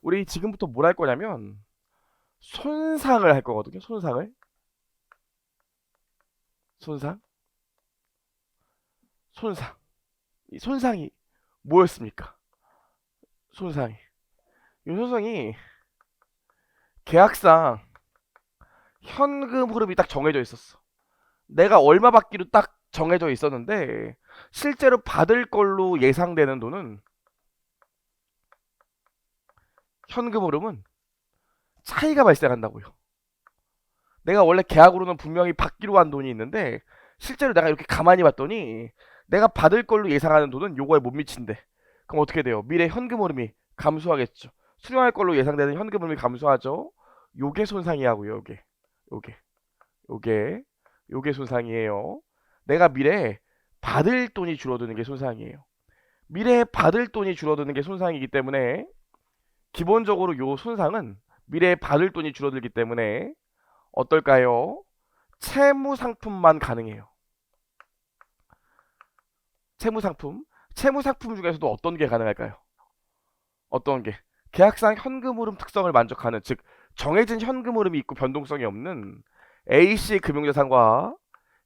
우리 지금부터 뭘 할 거냐면 손상을 할 거거든요. 손상을. 손상. 손상. 이 손상이 뭐였습니까? 손상이. 이 손상이 계약상 현금 흐름이 딱 정해져 있었어. 내가 얼마 받기로 딱 정해져 있었는데 실제로 받을 걸로 예상되는 돈은 현금 흐름은 차이가 발생한다고요. 내가 원래 계약으로는 분명히 받기로 한 돈이 있는데 실제로 내가 이렇게 가만히 봤더니 내가 받을 걸로 예상하는 돈은 요거에 못 미친대. 그럼 어떻게 돼요? 미래 현금 흐름이 감소하겠죠. 수령할 걸로 예상되는 현금 흐름이 감소하죠. 요게 손상이하고요. 요게 요게 요게 손상이에요. 내가 미래에 받을 돈이 줄어드는 게 손상이에요. 미래에 받을 돈이 줄어드는 게 손상이기 때문에 기본적으로 요 손상은 미래에 받을 돈이 줄어들기 때문에 어떨까요? 채무 상품만 가능해요. 채무 상품. 채무 상품 중에서도 어떤 게 가능할까요? 어떤 게? 계약상 현금 흐름 특성을 만족하는, 즉 정해진 현금 흐름이 있고 변동성이 없는 AC 금융자산과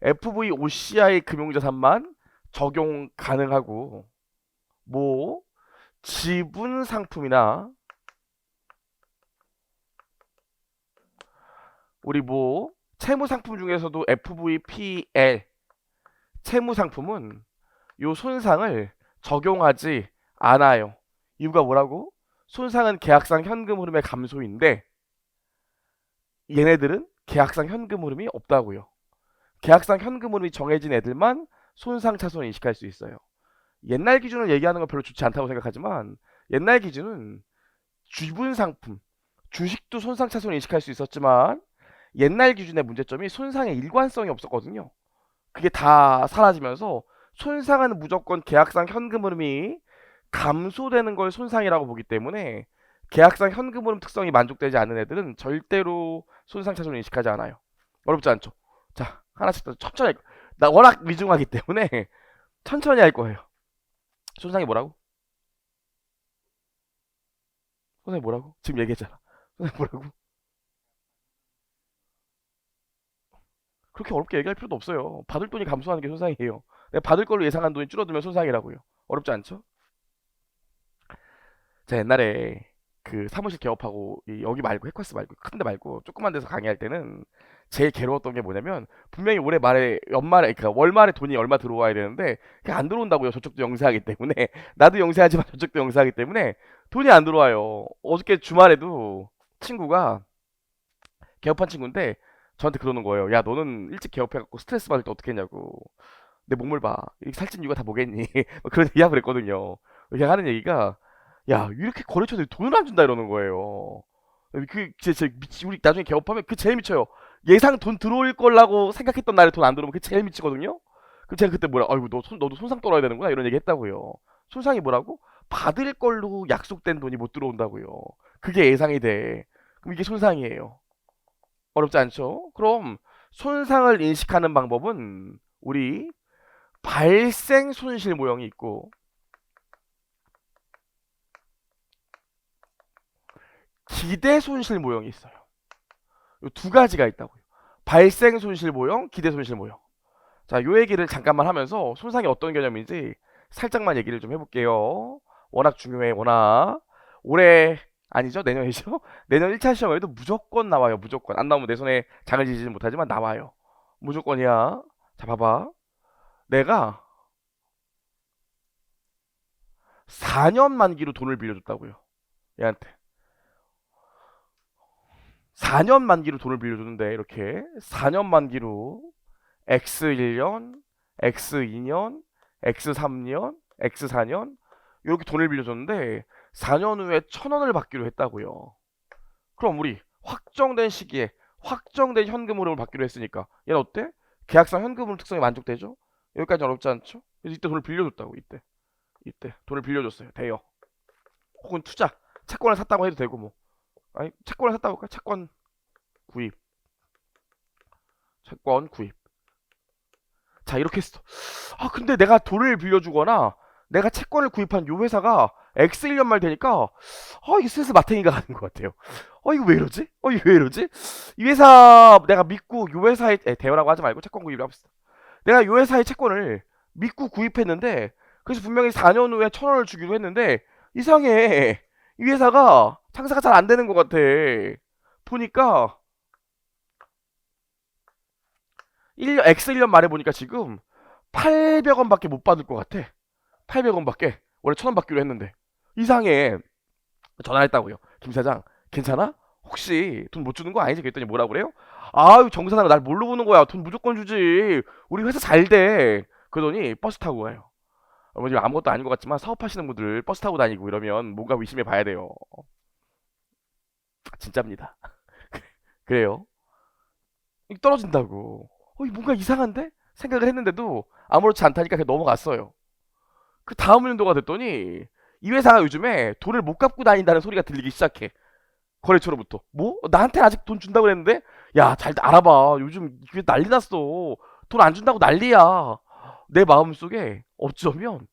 FVOCI 금융자산만 적용 가능하고, 뭐 지분 상품이나 우리 뭐 채무 상품 중에서도 FVPL 채무 상품은 요 손상을 적용하지 않아요. 이유가 뭐라고? 손상은 계약상 현금 흐름의 감소인데 얘네들은 계약상 현금 흐름이 없다고요. 계약상 현금 흐름이 정해진 애들만 손상 차손을 인식할 수 있어요. 옛날 기준을 얘기하는 건 별로 좋지 않다고 생각하지만 옛날 기준은 주분 상품, 주식도 손상 차손을 인식할 수 있었지만 옛날 기준의 문제점이 손상의 일관성이 없었거든요. 그게 다 사라지면서 손상은 무조건 계약상 현금 흐름이 감소되는 걸 손상이라고 보기 때문에 계약상 현금 흐름 특성이 만족되지 않는 애들은 절대로 손상 차손을 인식하지 않아요. 어렵지 않죠? 자, 하나씩 더 천천히 할 거예요. 나 워낙 미중하기 때문에 천천히 할 거예요. 손상이 뭐라고? 손상이 뭐라고? 지금 얘기했잖아. 손상이 뭐라고? 그렇게 어렵게 얘기할 필요도 없어요. 받을 돈이 감소하는 게 손상이에요. 내가 받을 걸로 예상한 돈이 줄어들면 손상이라고요. 어렵지 않죠? 제가 옛날에 그 사무실 개업하고 여기 말고 해커스 말고 큰 데 말고 조그만 데서 강의할 때는 제일 괴로웠던 게 뭐냐면 분명히 올해 말에 연말에 그러니까 월말에 돈이 얼마 들어와야 되는데 그게 안 들어온다고요. 저쪽도 영세하기 때문에 나도 영세하지만 저쪽도 영세하기 때문에 돈이 안 들어와요. 어저께 주말에도 친구가 개업한 친구인데 저한테 그러는 거예요. 야 너는 일찍 개업해갖고 스트레스 받을 때 어떻게 했냐고. 내 몸을 봐. 이렇게 살찐 이유가 다 뭐겠니? 그런 얘기하고 그랬거든요. 이렇게 하는 얘기가 야 이렇게 거래처들이 돈을 안 준다 이러는 거예요. 그 진짜 미치 우리 나중에 개업하면 그 제일 미쳐요. 예상 돈 들어올 거라고 생각했던 날에 돈 안 들어오면 그 제일 미치거든요. 그럼 제가 그때 뭐라 아이고 너도 손상 떨어야 되는구나 이런 얘기 했다고요. 손상이 뭐라고? 받을 걸로 약속된 돈이 못 들어온다고요. 그게 예상이 돼. 그럼 이게 손상이에요. 어렵지 않죠? 그럼 손상을 인식하는 방법은 우리 발생 손실 모형이 있고 기대 손실 모형이 있어요. 이 두 가지가 있다고요. 발생 손실 모형, 기대 손실 모형. 자, 요 얘기를 잠깐만 하면서 손상이 어떤 개념인지 살짝만 얘기를 좀 해볼게요. 워낙 중요해, 워낙. 올해 아니죠? 내년이죠? 내년 1차 시험에도 무조건 나와요. 무조건. 안 나오면 내 손에 장을 지지는 못하지만 나와요. 무조건이야. 자, 봐봐. 내가 4년 만기로 돈을 빌려줬다고요. 얘한테. 4년 만기로 돈을 빌려줬는데 이렇게 4년 만기로 X1년, X2년, X3년, X4년 이렇게 돈을 빌려줬는데 4년 후에 1,000원을 받기로 했다고요. 그럼 우리 확정된 시기에 확정된 현금 흐름을 받기로 했으니까 얘는 어때? 계약상 현금 흐름 특성이 만족되죠? 여기까지 어렵지 않죠? 그래서 이때 돈을 빌려줬다고 이때 돈을 빌려줬어요. 돼요. 혹은 투자 채권을 샀다고 해도 되고 뭐 아니 채권을 샀다고 할까? 구입 채권 구입 자 이렇게 했어. 아 근데 내가 돈을 빌려주거나 내가 채권을 구입한 요 회사가 X 1년 말 되니까 이게 슬슬 마탱이가 가는 것 같아요. 이거 왜 이러지? 이거 왜 이러지? 이 회사 내가 믿고 요 회사에 대여라고 하지 말고 채권 구입을 합시다. 내가 요 회사의 채권을 믿고 구입했는데 그래서 분명히 4년 후에 1,000원을 주기로 했는데 이상해. 이 회사가 장사가 잘 안 되는 것 같아. 보니까 1년 X 1년 말에 보니까 지금 800원밖에 못 받을 것 같아. 800원밖에. 원래 1,000원 받기로 했는데. 이상해. 전화했다고요. 김 사장, 괜찮아? 혹시 돈 못 주는 거 아니지? 그랬더니 뭐라 그래요? 아유, 정 사장 날 뭘로 보는 거야? 돈 무조건 주지. 우리 회사 잘 돼. 그러더니 버스 타고 가요. 지금 아무것도 아닌 것 같지만 사업하시는 분들 버스 타고 다니고 이러면 뭔가 의심해 봐야 돼요. 진짜입니다. 그래요. 이게 떨어진다고. 이거 뭔가 이상한데? 생각을 했는데도 아무렇지 않다니까 그냥 넘어갔어요. 그 다음 연도가 됐더니 이 회사가 요즘에 돈을 못 갚고 다닌다는 소리가 들리기 시작해. 거래처로부터. 뭐? 나한테 아직 돈 준다고 그랬는데? 야, 잘 알아봐. 요즘 이게 난리 났어. 돈 안 준다고 난리야. 내 마음속에 어쩌면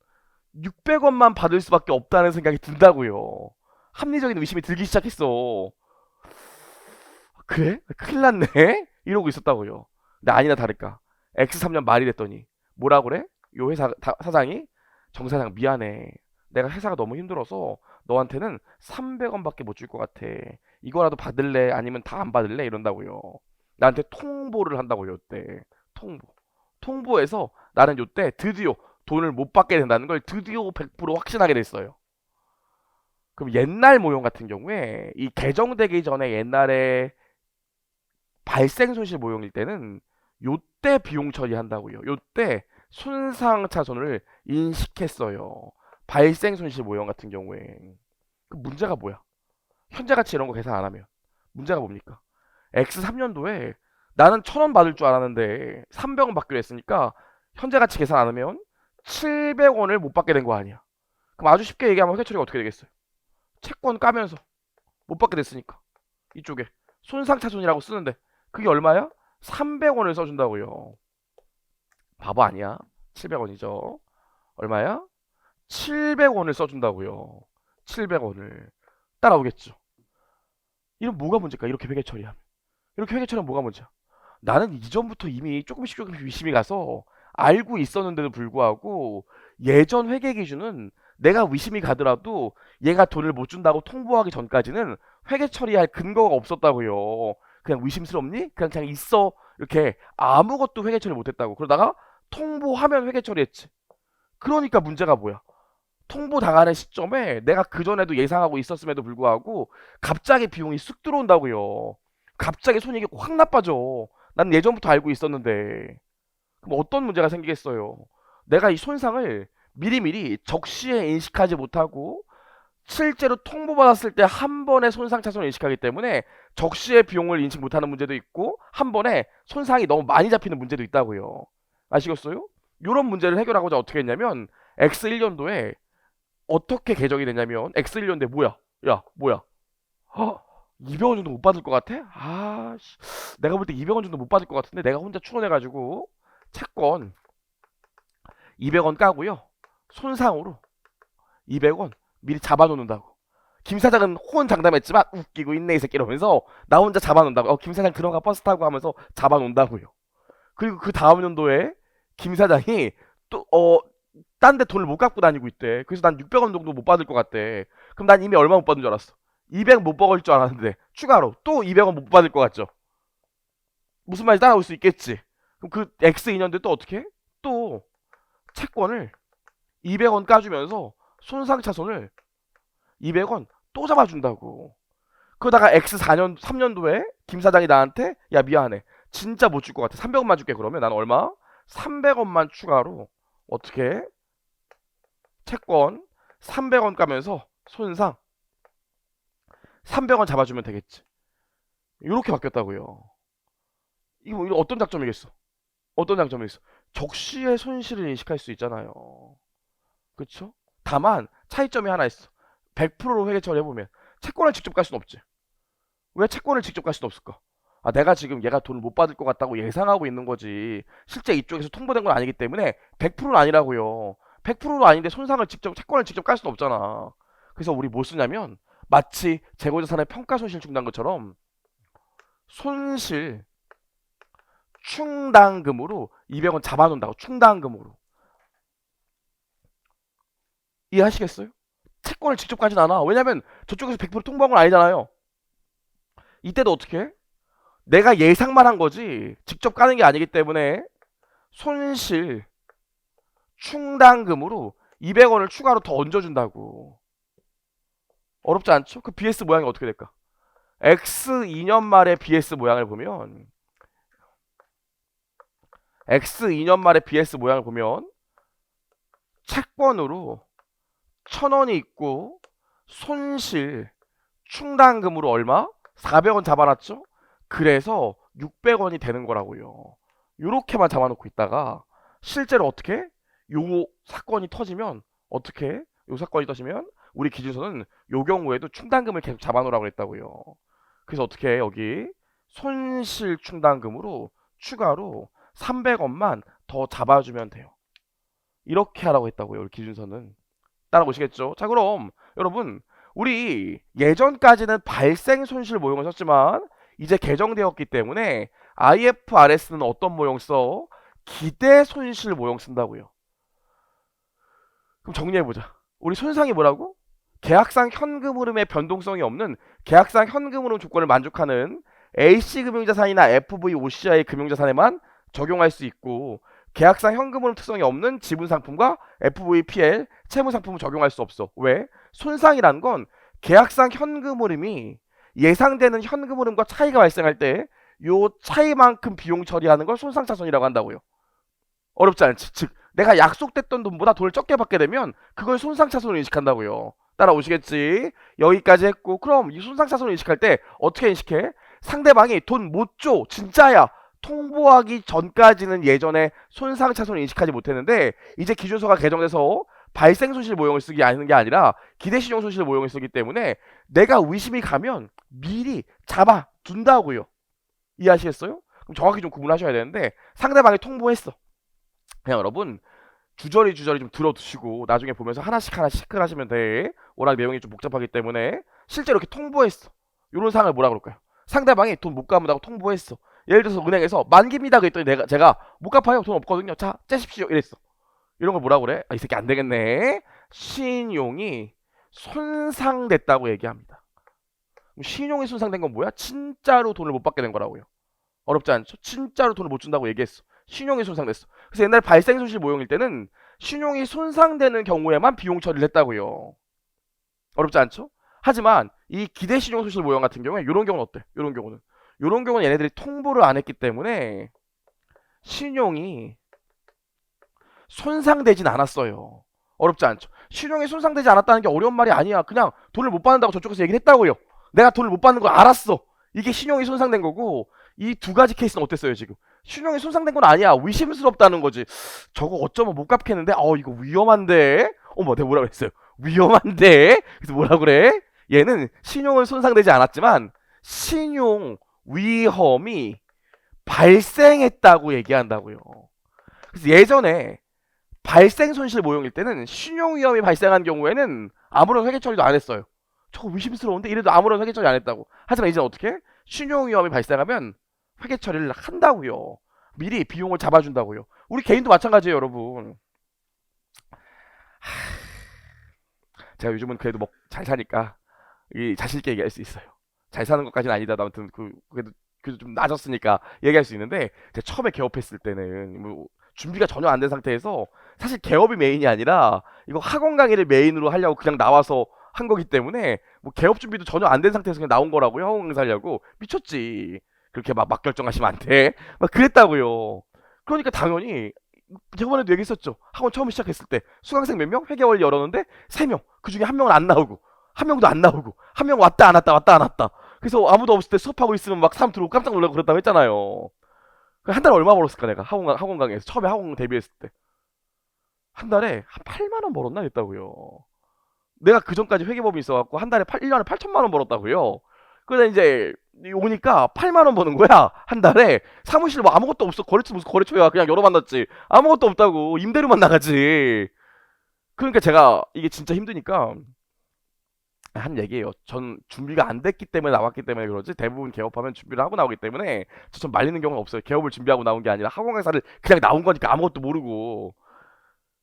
600원만 받을 수밖에 없다는 생각이 든다고요. 합리적인 의심이 들기 시작했어. 그래? 큰일 났네? 이러고 있었다고요. 근데 아니나 다를까. X3년 말이 됐더니 뭐라 그래? 요 회사 사장이 정 사장 미안해. 내가 회사가 너무 힘들어서 너한테는 300원밖에 못 줄 것 같아. 이거라도 받을래? 아니면 다 안 받을래? 이런다고요. 나한테 통보를 한다고요, 요때. 통보. 통보해서 나는 요때 드디어 돈을 못 받게 된다는 걸 드디어 100% 확신하게 됐어요. 그럼 옛날 모형 같은 경우에 이 개정되기 전에 옛날에 발생 손실 모형일 때는 요때 비용 처리한다고요. 요때 손상 차손을 인식했어요. 발생 손실 모형 같은 경우에. 그 문제가 뭐야? 현재 가치 이런 거 계산 안 하면 문제가 뭡니까? X 3년도에 나는 1,000원 받을 줄 알았는데 300원 받기로 했으니까 현재 가치 계산 안 하면 700원을 못 받게 된 거 아니야. 그럼 아주 쉽게 얘기하면 회계 처리가 어떻게 되겠어요? 채권 까면서 못 받게 됐으니까 이쪽에 손상차손이라고 쓰는데 그게 얼마야? 300원을 써준다고요. 바보 아니야. 700원이죠. 얼마야? 700원을 써준다고요. 700원을 따라오겠죠. 이런 뭐가 문제일까? 이렇게 회계 처리하면. 이렇게 회계 처리하면 뭐가 문제야? 나는 이전부터 이미 조금씩 의심이 가서 알고 있었는데도 불구하고 예전 회계 기준은 내가 의심이 가더라도 얘가 돈을 못 준다고 통보하기 전까지는 회계 처리할 근거가 없었다고요. 그냥 의심스럽니? 그냥 있어. 이렇게 아무것도 회계 처리 못했다고. 그러다가 통보하면 회계 처리했지. 그러니까 문제가 뭐야? 통보 당하는 시점에 내가 그전에도 예상하고 있었음에도 불구하고 갑자기 비용이 쑥 들어온다고요. 갑자기 손익이 확 나빠져. 난 예전부터 알고 있었는데. 그럼 어떤 문제가 생기겠어요? 내가 이 손상을 미리미리 적시에 인식하지 못하고 실제로 통보받았을 때 한 번에 손상 차손을 인식하기 때문에 적시의 비용을 인식 못하는 문제도 있고 한 번에 손상이 너무 많이 잡히는 문제도 있다고요. 아시겠어요? 이런 문제를 해결하고자 어떻게 했냐면 X1년도에 어떻게 개정이 됐냐면 X1년도에 뭐야? 야, 뭐야? 200원 정도 못 받을 것 같아? 내가 볼 때 200원 정도 못 받을 것 같은데 내가 혼자 추론해가지고 채권 200원 까고요. 손상으로 200원 미리 잡아놓는다고. 김 사장은 호언장담했지만 웃기고 있네 이 새끼 이러면서 나 혼자 잡아놓는다고. 김 사장 들어가 버스 타고 하면서 잡아놓는다고요. 그리고 그 다음 연도에 김 사장이 또 딴 데 돈을 못 갖고 다니고 있대. 그래서 난 600원 정도 못 받을 것 같대. 그럼 난 이미 얼마 못 받은 줄 알았어? 200 못 받을 줄 알았는데 추가로 또 200원 못 받을 것 같죠? 무슨 말인지 따라올 수 있겠지? 그럼 그 X 2년도에 또 어떻게 해? 또 채권을 200원 까주면서 손상차손을 200원 또 잡아준다고. 그러다가 X 4년 3년도에 김 사장이 나한테 야 미안해 진짜 못 줄 것 같아 300원만 줄게. 그러면 난 얼마? 300원만 추가로 어떻게 채권 300원 까면서 손상 300원 잡아주면 되겠지. 이렇게 바뀌었다고요. 이거 어떤 장점이겠어? 어떤 장점이 있어? 적시의 손실을 인식할 수 있잖아요. 그쵸? 다만 차이점이 하나 있어. 100%로 회계 처리해보면 채권을 직접 갈 수는 없지. 왜 채권을 직접 갈 수는 없을까? 내가 지금 얘가 돈을 못 받을 것 같다고 예상하고 있는 거지. 실제 이쪽에서 통보된 건 아니기 때문에 100%는 아니라고요. 100%는 아닌데 손상을 직접 채권을 직접 깔 수는 없잖아. 그래서 우리 뭐 쓰냐면 마치 재고자산의 평가손실 충당 것처럼 손실 충당금으로 200원 잡아놓는다고. 충당금으로. 이해하시겠어요? 채권을 직접 가진 않아. 왜냐면 저쪽에서 100% 통보한 건 아니잖아요. 이때도 어떻게 해? 내가 예상만 한 거지 직접 까는 게 아니기 때문에 손실 충당금으로 200원을 추가로 더 얹어준다고. 어렵지 않죠? 그 BS 모양이 어떻게 될까? X 2년 말의 BS 모양을 보면 X 2년 말의 BS 모양을 보면 채권으로 1000원이 있고 손실 충당금으로 얼마? 400원 잡아놨죠? 그래서 600원이 되는 거라고요. 요렇게만 잡아놓고 있다가 실제로 어떻게? 요 사건이 터지면 어떻게? 요 사건이 터지면 우리 기준서는 요 경우에도 충당금을 계속 잡아놓으라고 했다고요. 그래서 어떻게 해? 여기 손실 충당금으로 추가로 300원만 더 잡아주면 돼요. 이렇게 하라고 했다고요. 우리 기준서는. 따라오시겠죠? 자, 그럼 여러분 우리 예전까지는 발생 손실 모형을 썼지만 이제 개정되었기 때문에 IFRS는 어떤 모형 써? 기대 손실 모형 쓴다고요. 그럼 정리해보자. 우리 손상이 뭐라고? 계약상 현금 흐름의 변동성이 없는 계약상 현금 흐름 조건을 만족하는 A씨금융자산이나 FVOCI 금융자산에만 적용할 수 있고 계약상 현금 흐름 특성이 없는 지분상품과 FVPL 채무상품은 적용할 수 없어. 왜? 손상이란 건 계약상 현금 흐름이 예상되는 현금 흐름과 차이가 발생할 때 요 차이만큼 비용 처리하는 걸 손상차손이라고 한다고요. 어렵지 않지. 즉 내가 약속됐던 돈보다 돈을 적게 받게 되면 그걸 손상차손으로 인식한다고요. 따라오시겠지? 여기까지 했고 그럼 이 손상차손을 인식할 때 어떻게 인식해? 상대방이 돈 못 줘. 진짜야. 통보하기 전까지는 예전에 손상차손을 인식하지 못했는데 이제 기준서가 개정돼서 발생손실 모형을 쓰기 하는 게 아니라 기대신용손실 모형을 쓰기 때문에 내가 의심이 가면 미리 잡아둔다고요. 이해하시겠어요? 그럼 정확히 좀 구분하셔야 되는데 상대방이 통보했어. 그냥 여러분 주저리 좀 들어두시고 나중에 보면서 하나씩 체크하시면 돼. 워낙 내용이 좀 복잡하기 때문에 실제로 이렇게 통보했어. 이런 상황을 뭐라 그럴까요? 상대방이 돈 못 갚는다고 통보했어. 예를 들어서 은행에서 만기입니다 그랬더니 제가 못 갚아요. 돈 없거든요. 자 째십시오 이랬어. 이런 걸 뭐라 그래? 아, 이 새끼 안 되겠네. 신용이 손상됐다고 얘기합니다. 신용이 손상된 건 뭐야? 진짜로 돈을 못 받게 된 거라고요. 어렵지 않죠? 진짜로 돈을 못 준다고 얘기했어. 신용이 손상됐어. 그래서 옛날 발생 손실 모형일 때는 신용이 손상되는 경우에만 비용 처리를 했다고요. 어렵지 않죠? 하지만 이 기대 신용 손실 모형 같은 경우에 이런 경우는 어때? 이런 경우는 얘네들이 통보를 안 했기 때문에 신용이 손상되진 않았어요. 어렵지 않죠? 신용이 손상되지 않았다는 게 어려운 말이 아니야. 그냥 돈을 못 받는다고 저쪽에서 얘기를 했다고요. 내가 돈을 못 받는 걸 알았어. 이게 신용이 손상된 거고 이 두 가지 케이스는 어땠어요 지금? 신용이 손상된 건 아니야. 의심스럽다는 거지. 저거 어쩌면 못 갚겠는데? 이거 위험한데? 어머 내가 뭐라 그랬어요? 위험한데? 그래서 뭐라 그래? 얘는 신용은 손상되지 않았지만 신용 위험이 발생했다고 얘기한다고요. 그래서 예전에 발생 손실 모형일 때는 신용 위험이 발생한 경우에는 아무런 회계 처리도 안 했어요. 저거 의심스러운데 이래도 아무런 회계 처리 안 했다고. 하지만 이제는 어떻게? 신용 위험이 발생하면 회계 처리를 한다고요. 미리 비용을 잡아준다고요. 우리 개인도 마찬가지예요, 여러분. 제가 요즘은 그래도 뭐 잘 사니까 자신 있게 얘기할 수 있어요. 잘 사는 것까지는 아니다도 아무튼 그래도 좀 낮았으니까 얘기할 수 있는데 제가 처음에 개업했을 때는 뭐 준비가 전혀 안 된 상태에서 사실 개업이 메인이 아니라 이거 학원 강의를 메인으로 하려고 그냥 나와서 한 거기 때문에 뭐 개업 준비도 전혀 안 된 상태에서 그냥 나온 거라고요. 학원 강사 하려고. 미쳤지. 그렇게 막 결정하시면 안 돼. 막 그랬다고요. 그러니까 당연히 저번에도 얘기했었죠. 학원 처음 시작했을 때 수강생 몇 명? 회계월 열었는데 3명. 그 중에 한 명은 안 나오고 한 명도 안 나오고 한 명 왔다 안 왔다. 그래서 아무도 없을 때 수업하고 있으면 막 사람 들어오고 깜짝 놀라고 그랬다고 했잖아요. 한 달에 얼마 벌었을까 내가 학원 강의에서 처음에 학원 데뷔했을 때 한 달에 한 8만 원 벌었나 했다고요. 내가 그 전까지 회계법이 있어갖고 한 달에 1년에 8천만 원 벌었다고요. 그러다 이제 오니까 8만 원 버는 거야 한 달에. 사무실 뭐 아무것도 없어. 거래처 무슨 거래처야. 그냥 열어 만났지. 아무것도 없다고. 임대료만 나가지. 그러니까 제가 이게 진짜 힘드니까 한 얘기예요. 전 준비가 안 됐기 때문에 나왔기 때문에 그러지 대부분 개업하면 준비를 하고 나오기 때문에 전 말리는 경우는 없어요. 개업을 준비하고 나온 게 아니라 학원 강사를 그냥 나온 거니까 아무것도 모르고.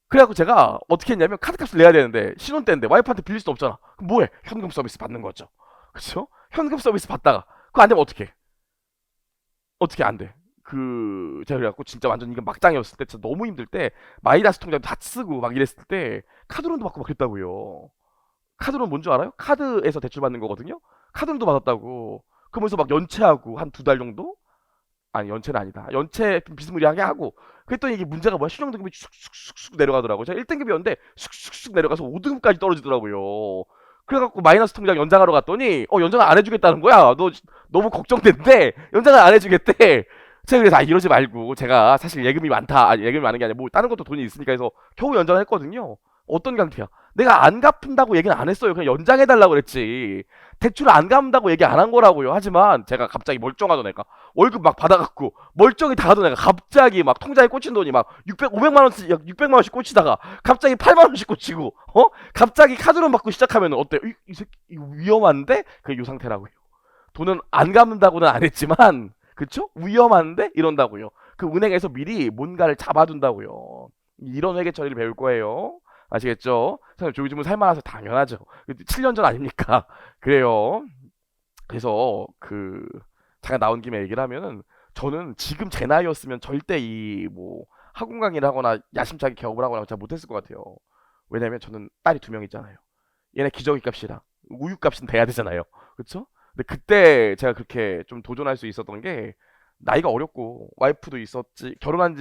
그래갖고 제가 어떻게 했냐면 카드값을 내야 되는데 신혼 때인데 와이프한테 빌릴 수 없잖아. 그럼 뭐해? 현금 서비스 받는 거죠. 그쵸? 현금 서비스 받다가 그거 안 되면 어떻게? 어떻게 안 돼? 제가 그래갖고 진짜 완전 이거 막장이었을 때 진짜 너무 힘들 때 마이다스 통장 다 쓰고 막 이랬을 때 카드론도 받고 막 그랬다고요. 카드론 뭔 줄 알아요? 카드에서 대출 받는 거거든요. 카드론도 받았다고. 그러면서 막 연체하고 한 두 달 정도? 아니 연체는 아니다. 연체 좀 비스무리하게 하고. 그랬더니 이게 문제가 뭐야? 신용등급이 쑥쑥쑥쑥 내려가더라고요. 제가 1등급이었는데 쑥쑥쑥 내려가서 5등급까지 떨어지더라고요. 그래갖고 마이너스 통장 연장하러 갔더니 연장을 안 해주겠다는 거야. 너 너무 걱정된대. 연장을 안 해주겠대. 제가 그래서 이러지 말고 제가 사실 예금이 많다. 아니 예금이 많은 게 아니라 뭐 다른 것도 돈이 있으니까 해서 겨우 연장을 했거든요. 어떤 강태야? 내가 안 갚는다고 얘기는 안 했어요. 그냥 연장해달라고 그랬지. 대출 안 갚는다고 얘기 안 한 거라고요. 하지만 제가 갑자기 멀쩡하던 애가 월급 막 받아갖고 멀쩡히 다 하던 애가 갑자기 막 통장에 꽂힌 돈이 막 500만 원씩 600만 원씩 꽂히다가 갑자기 8만 원씩 꽂히고 갑자기 카드론 받고 시작하면 어때? 이 새끼 이거 위험한데? 그게 요 상태라고요. 돈은 안 갚는다고는 안 했지만 그쵸? 위험한데? 이런다고요. 그 은행에서 미리 뭔가를 잡아둔다고요. 이런 회계 처리를 배울 거예요. 아시겠죠? 사실 요즘은 살만해서 당연하죠. 7년 전 아닙니까? 그래요. 그래서 잠깐 나온 김에 얘기를 하면은 저는 지금 제 나이였으면 절대 이 뭐 학원 강의를 하거나 야심차게 개업을 하거나 잘 못했을 것 같아요. 왜냐면 저는 딸이 두 명 있잖아요. 얘네 기저귀 값이랑 우유 값은 돼야 되잖아요. 그쵸? 근데 그때 제가 그렇게 좀 도전할 수 있었던 게 나이가 어렸고 와이프도 있었지 결혼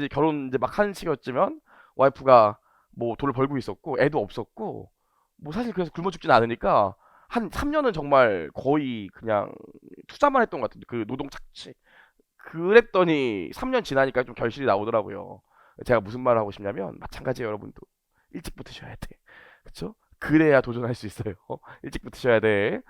이제 막 하는 시기였지만 와이프가 뭐 돈을 벌고 있었고 애도 없었고 뭐 사실 그래서 굶어 죽진 않으니까 한 3년은 정말 거의 그냥 투자만 했던 것 같은데 그 노동 착취 그랬더니 3년 지나니까 좀 결실이 나오더라고요. 제가 무슨 말을 하고 싶냐면 마찬가지예요 여러분도 일찍 붙으셔야 돼. 그쵸? 그래야 도전할 수 있어요. 일찍 붙으셔야 돼.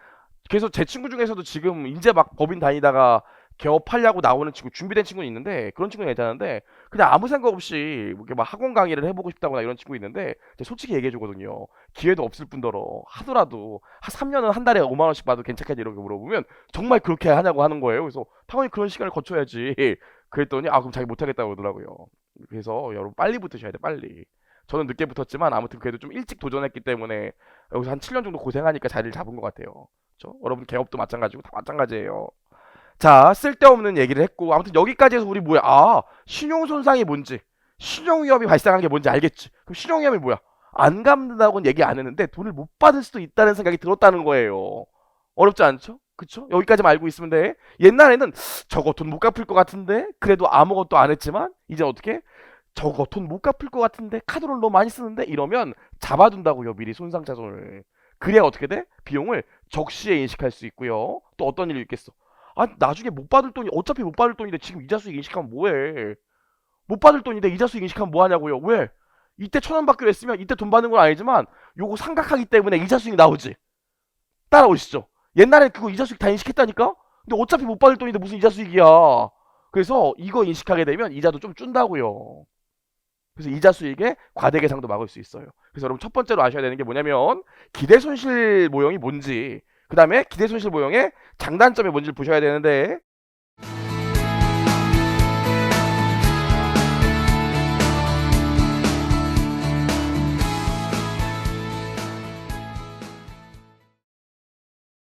그래서 제 친구 중에서도 지금 이제 막 법인 다니다가 개업하려고 나오는 친구 준비된 친구는 있는데 그런 친구는 괜찮은데 그냥 아무 생각 없이 뭐 이렇게 막 학원 강의를 해보고 싶다거나 이런 친구 있는데 제가 솔직히 얘기해 주거든요. 기회도 없을 뿐더러 하더라도 한 3년은 한 달에 5만 원씩 받아도 괜찮겠니 이렇게 물어보면 정말 그렇게 하냐고 하는 거예요. 그래서 당연히 그런 시간을 거쳐야지. 그랬더니 그럼 자기 못하겠다고 그러더라고요. 그래서 여러분 빨리 붙으셔야 돼 빨리. 저는 늦게 붙었지만 아무튼 그래도 좀 일찍 도전했기 때문에 여기서 한 7년 정도 고생하니까 자리를 잡은 것 같아요. 그렇죠? 여러분 개업도 마찬가지고 다 마찬가지예요. 자, 쓸데없는 얘기를 했고 아무튼 여기까지 해서 우리 뭐야? 신용 손상이 뭔지, 신용 위험이 발생한 게 뭔지 알겠지? 그럼 신용 위험이 뭐야? 안 갚는다고는 얘기 안 했는데 돈을 못 받을 수도 있다는 생각이 들었다는 거예요. 어렵지 않죠? 그쵸? 여기까지만 알고 있으면 돼. 옛날에는 저거 돈 못 갚을 것 같은데 그래도 아무것도 안 했지만 이제 어떻게? 저거 돈 못 갚을 것 같은데 카드를 너무 많이 쓰는데 이러면 잡아둔다고요 미리 손상차손을. 그래야 어떻게 돼? 비용을 적시에 인식할 수 있고요. 또 어떤 일이 있겠어? 나중에 못 받을 돈이 어차피 못 받을 돈인데 지금 이자 수익 인식하면 뭐해? 못 받을 돈인데 이자 수익 인식하면 뭐하냐고요? 왜? 이때 1,000원 받기로 했으면 이때 돈 받는 건 아니지만 요거 삼각하기 때문에 이자 수익 나오지. 따라오시죠. 옛날에 그거 이자 수익 다 인식했다니까? 근데 어차피 못 받을 돈인데 무슨 이자 수익이야. 그래서 이거 인식하게 되면 이자도 좀 준다고요. 그래서 이자 수익의 과대 계상도 막을 수 있어요. 그래서 여러분 첫 번째로 아셔야 되는 게 뭐냐면 기대 손실 모형이 뭔지, 그 다음에 기대 손실 모형의 장단점이 뭔지를 보셔야 되는데